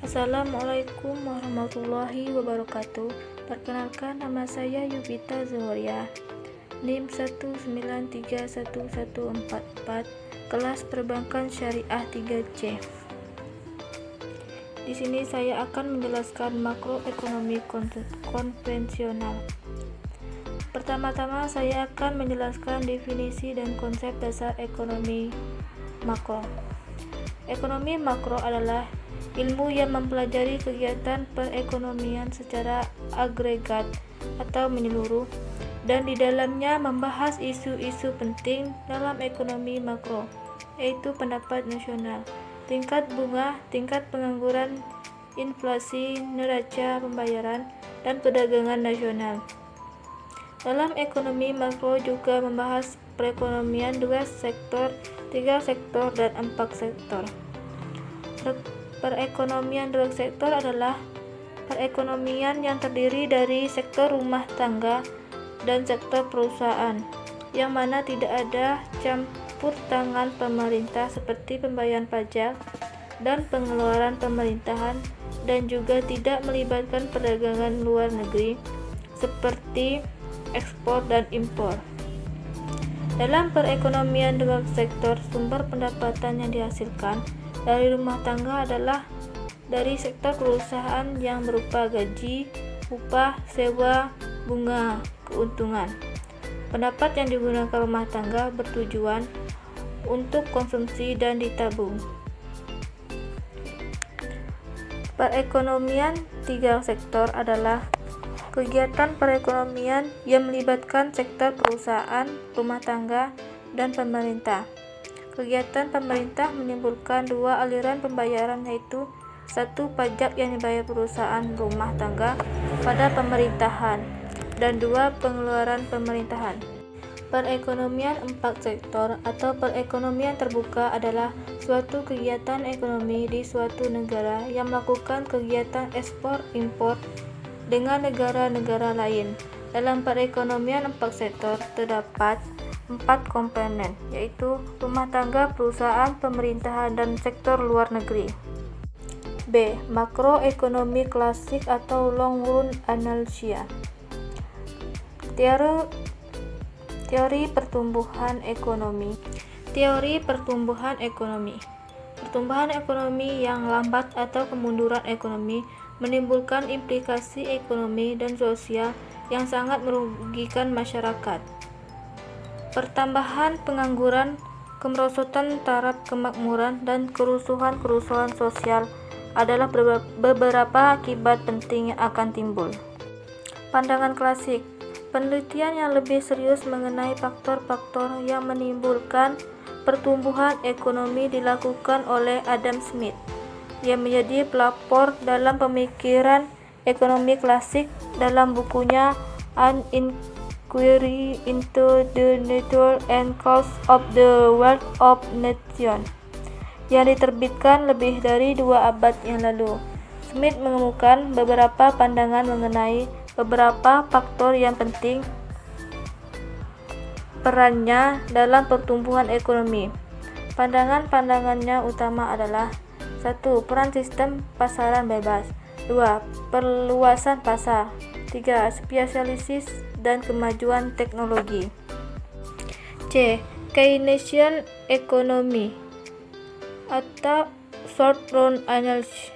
Assalamualaikum warahmatullahi wabarakatuh. Perkenalkan, nama saya Yubita Zohria, NIM 1931144, kelas Perbankan Syariah 3C. Di sini saya akan menjelaskan makroekonomi konvensional. Pertama-tama saya akan menjelaskan definisi dan konsep dasar ekonomi makro. Ekonomi makro adalah ilmu yang mempelajari kegiatan perekonomian secara agregat atau menyeluruh, dan di dalamnya membahas isu-isu penting dalam ekonomi makro, yaitu pendapat nasional, tingkat bunga, tingkat pengangguran, inflasi, neraca pembayaran, dan perdagangan nasional. Dalam ekonomi makro juga membahas perekonomian 2 sektor, 3 sektor, dan 4 sektor. Perekonomian 2 sektor adalah perekonomian yang terdiri dari sektor rumah tangga dan sektor perusahaan, yang mana tidak ada campur tangan pemerintah seperti pembayaran pajak dan pengeluaran pemerintahan, dan juga tidak melibatkan perdagangan luar negeri seperti ekspor dan impor. Dalam perekonomian 2 sektor, sumber pendapatan yang dihasilkan dari rumah tangga adalah dari sektor perusahaan yang berupa gaji, upah, sewa, bunga, keuntungan. Pendapat yang digunakan rumah tangga bertujuan untuk konsumsi dan ditabung. Perekonomian 3 sektor adalah kegiatan perekonomian yang melibatkan sektor perusahaan, rumah tangga, dan pemerintah. Kegiatan pemerintah menimbulkan 2 aliran pembayaran, yaitu 1. Pajak yang dibayar perusahaan rumah tangga pada pemerintahan, dan 2. Pengeluaran pemerintahan. Perekonomian 4 sektor atau perekonomian terbuka adalah suatu kegiatan ekonomi di suatu negara yang melakukan kegiatan ekspor-impor dengan negara-negara lain. Dalam perekonomian 4 sektor terdapat 4 komponen, yaitu rumah tangga, perusahaan, pemerintahan, dan sektor luar negeri. B. Makroekonomi klasik atau long run analysis. Teori pertumbuhan ekonomi. Teori pertumbuhan ekonomi. Pertumbuhan ekonomi yang lambat atau kemunduran ekonomi menimbulkan implikasi ekonomi dan sosial yang sangat merugikan masyarakat. Pertambahan pengangguran, kemerosotan taraf kemakmuran, dan kerusuhan-kerusuhan sosial adalah beberapa akibat penting yang akan timbul. Pandangan klasik. Penelitian yang lebih serius mengenai faktor-faktor yang menimbulkan pertumbuhan ekonomi dilakukan oleh Adam Smith, yang menjadi pelopor dalam pemikiran ekonomi klasik dalam bukunya An Inquiry into the Nature and Cause of the Wealth of Nations, yang diterbitkan lebih dari 2 abad yang lalu. Smith mengemukakan beberapa pandangan mengenai beberapa faktor yang penting perannya dalam pertumbuhan ekonomi. Pandangannya utama adalah: 1. Peran sistem pasaran bebas. 2. Perluasan pasar. 3. Spesialisasi dan kemajuan teknologi. C. Keynesian economy atau short run analysis.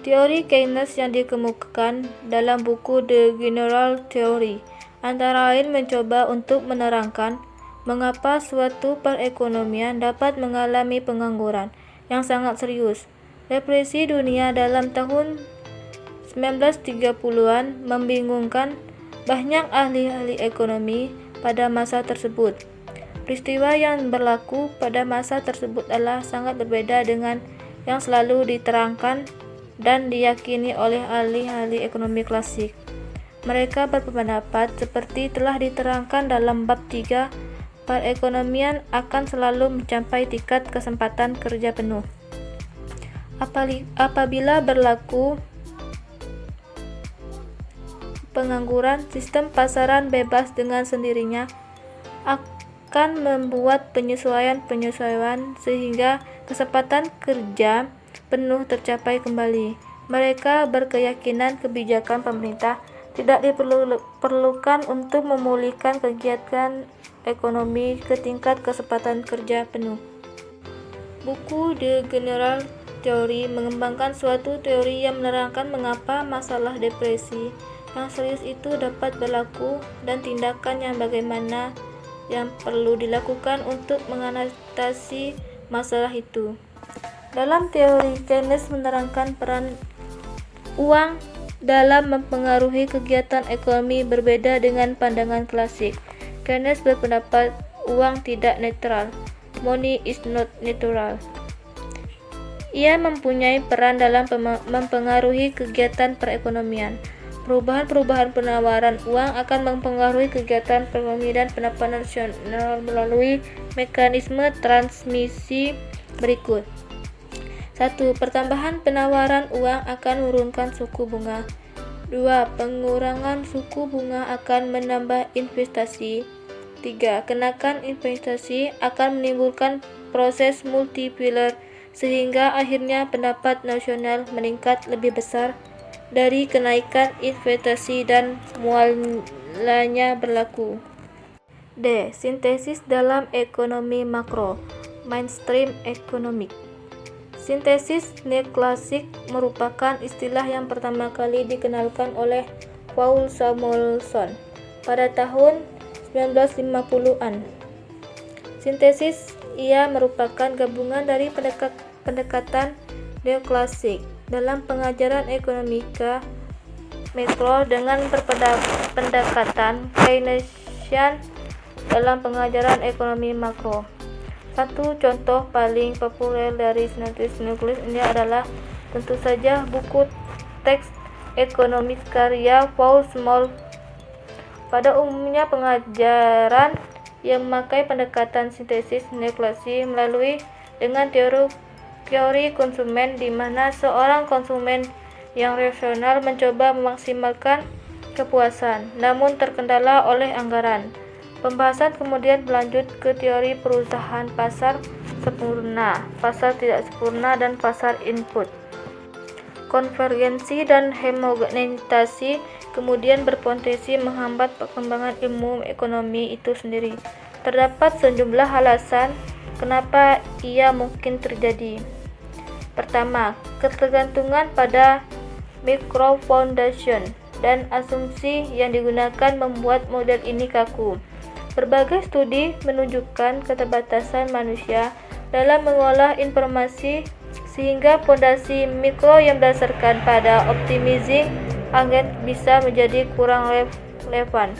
Teori Keynes yang dikemukakan dalam buku The General Theory antara lain mencoba untuk menerangkan mengapa suatu perekonomian dapat mengalami pengangguran yang sangat serius. Depresi dunia dalam tahun 1930-an membingungkan banyak ahli-ahli ekonomi pada masa tersebut. Peristiwa yang berlaku pada masa tersebut adalah sangat berbeda dengan yang selalu diterangkan dan diyakini oleh ahli-ahli ekonomi klasik. Mereka berpendapat seperti telah diterangkan dalam bab 3, perekonomian akan selalu mencapai tingkat kesempatan kerja penuh. Apabila berlaku pengangguran, sistem pasaran bebas dengan sendirinya akan membuat penyesuaian sehingga kesempatan kerja penuh tercapai kembali. Mereka berkeyakinan kebijakan pemerintah tidak diperlukan untuk memulihkan kegiatan ekonomi ke tingkat kesempatan kerja penuh. Buku The General Theory mengembangkan suatu teori yang menerangkan mengapa masalah depresi yang serius itu dapat berlaku dan tindakan yang bagaimana yang perlu dilakukan untuk mengatasi masalah itu. Dalam teori, Keynes menerangkan peran uang dalam mempengaruhi kegiatan ekonomi berbeda dengan pandangan klasik. Keynes berpendapat uang tidak netral. Money is not neutral. Ia mempunyai peran dalam mempengaruhi kegiatan perekonomian. Perubahan-perubahan penawaran uang akan mempengaruhi kegiatan ekonomi dan pendapatan nasional melalui mekanisme transmisi berikut. 1. Pertambahan penawaran uang akan menurunkan suku bunga. 2. Pengurangan suku bunga akan menambah investasi. 3. Kenaikan investasi akan menimbulkan proses multiplier sehingga akhirnya pendapat nasional meningkat lebih besar dari kenaikan investasi dan mulanya berlaku. D. Sintesis dalam ekonomi makro, mainstream economic. Sintesis neoklasik merupakan istilah yang pertama kali dikenalkan oleh Paul Samuelson pada tahun 1950-an. Sintesis ia merupakan gabungan dari pendekatan neoklasik dalam pengajaran ekonomika mikro dengan pendekatan Keynesian dalam pengajaran ekonomi makro. Satu contoh paling populer dari sintesis neoklasik ini adalah tentu saja buku teks ekonomi karya Paul Small. Pada umumnya pengajaran yang memakai pendekatan sintesis neoklasik melalui dengan teori konsumen di mana seorang konsumen yang rasional mencoba memaksimalkan kepuasan, namun terkendala oleh anggaran. Pembahasan kemudian berlanjut ke teori perusahaan pasar sempurna, pasar tidak sempurna, dan pasar input. Konvergensi dan homogeneitas kemudian berpotensi menghambat perkembangan ilmu ekonomi itu sendiri. Terdapat sejumlah alasan kenapa ia mungkin terjadi. Pertama, ketergantungan pada micro foundation dan asumsi yang digunakan membuat model ini kaku. Berbagai studi menunjukkan keterbatasan manusia dalam mengolah informasi sehingga fondasi mikro yang berdasarkan pada optimizing target bisa menjadi kurang relevan.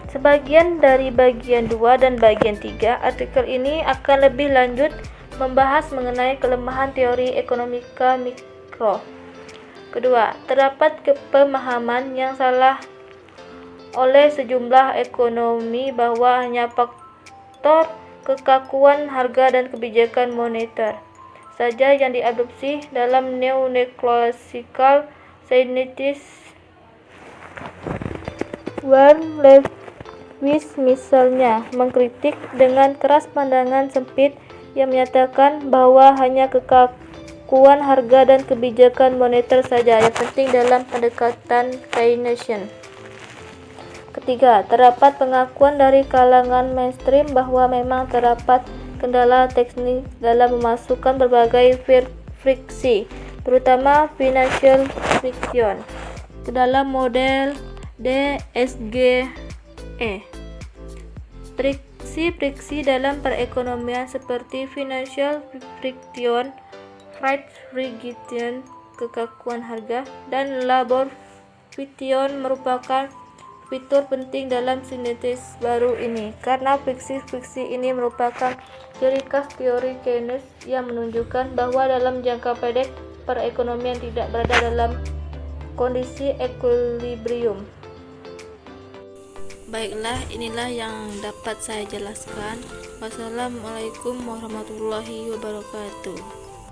Sebagian dari bagian 2 dan bagian 3 artikel ini akan lebih lanjut membahas mengenai kelemahan teori ekonomika mikro. Kedua, terdapat pemahaman yang salah oleh sejumlah ekonomi bahwa hanya faktor kekakuan harga dan kebijakan moneter saja yang diadopsi dalam neo-neoclassical scientists. Warren Lewis misalnya mengkritik dengan keras pandangan sempit yang menyatakan bahwa hanya kekakuan harga dan kebijakan moneter saja yang penting dalam pendekatan Keynesian. Ketiga, terdapat pengakuan dari kalangan mainstream bahwa memang terdapat kendala teknis dalam memasukkan berbagai friksi, terutama financial friction, ke dalam model DSGE. Friksi dalam perekonomian seperti financial friction, price friction, kekakuan harga, dan labor friction merupakan fitur penting dalam sintesis baru ini, karena friksi-friksi ini merupakan ciri khas teori Keynes yang menunjukkan bahwa dalam jangka pendek perekonomian tidak berada dalam kondisi equilibrium. Baiklah, inilah yang dapat saya jelaskan. Wassalamualaikum warahmatullahi wabarakatuh.